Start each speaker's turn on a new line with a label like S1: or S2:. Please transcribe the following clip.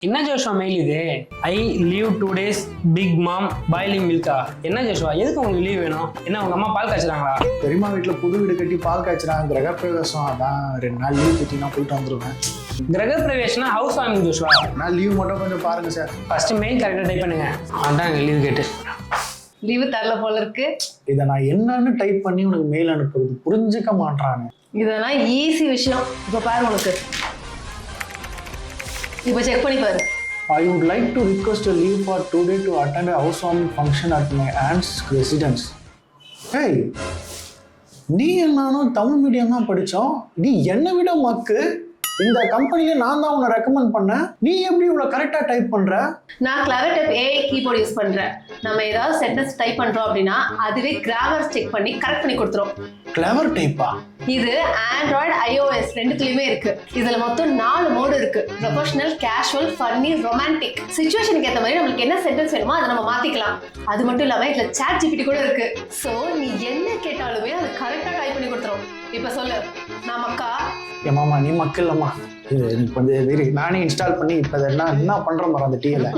S1: என்ன Joshua mail இது? I leave 2 days pick mom boiling மில்கா. என்ன ஜோஷ்வா, எதுக்கு உங்களுக்கு லீவ் வேணும்? என்ன உங்க அம்மா பால் காய்ச்சுறாங்களா?
S2: பெரியம்மா வீட்டில் புது வீடு கட்டி பால் காய்ச்சிறாங்க, கிரகப்பிரவேசம். அதான் 2 நாள் லீவ் கட்டி நான் போயிட்டு வந்துடுவேன்.
S1: கிரக பிரவேசனா ஹவுஸ் வார்மிங் ஜோஷ்வா.
S2: நான் லீவ் மட்டும் கொஞ்சம் பாருங்க சார்.
S1: ஃபர்ஸ்ட் மெயில் கரெக்டாக டைப் பண்ணுங்க. அதாங்க லீவ் கேட்டு.
S3: லீவு தரல போல இருக்கு.
S2: இதை நான் என்னன்னு டைப் பண்ணி உனக்கு மெயில் அனுப்புறது புரிஞ்சுக்க மாட்டாங்க.
S3: இதெல்லாம் ஈஸி விஷயம். இப்போ பாரு உனக்கு. இப்போ செக் பண்ணி பாரு.
S2: I would like to request a leave for 2 days to attend a housewarming function at my aunt's residence. Hey, நீ நானும் தமிழ் மீடியம் தான் படித்தோம். நீ என்னை விட மக்கு. இந்த கம்பெனில நான் தான் உன்னை ரெக்கமெண்ட் பண்ணேன். நீ எப்படி இவ்வளவு கரெக்டா டைப் பண்ற?
S3: நான் clever type AI keyboard use பண்றேன். நம்ம ஏதாவது சென்டென்ஸ் டைப் பண்றோம் அப்படின்னா அதுவே கிராமர் செக் பண்ணி கரெக்ட் பண்ணி கொடுத்துரும்.
S2: கிளவர் டைப்பா?
S3: இது ஆண்ட்ராய்டு ஐஓஎஸ் ரெண்டுத்துலயுமே இருக்கு. இதுல மொத்தம் 4 மோடு இருக்கு. Professional, casual, funny, romantic. சிச்சுவேஷனுக்கு ஏற்ற மாதிரி நம்மளுக்கு என்ன சென்டென்ஸ் வேணுமோ அதை நம்ம மாத்திக்கலாம். அது மட்டும் இல்லாம இதுல சாட் ஜிபிடி கூட இருக்கு. சோ நீ என்ன கேட்டாலுமே அது கரெக்டா டைப் பண்ணி கொடுத்துரும். இப்ப சொல்லு, நான் மக்கா?
S2: ஏமாமா நீ மக்கள் இல்லம்மா. இது கொஞ்சம் நானே இன்ஸ்டால் பண்ணி இப்ப என்ன பண்றேன் பாரு அந்த டிஎல.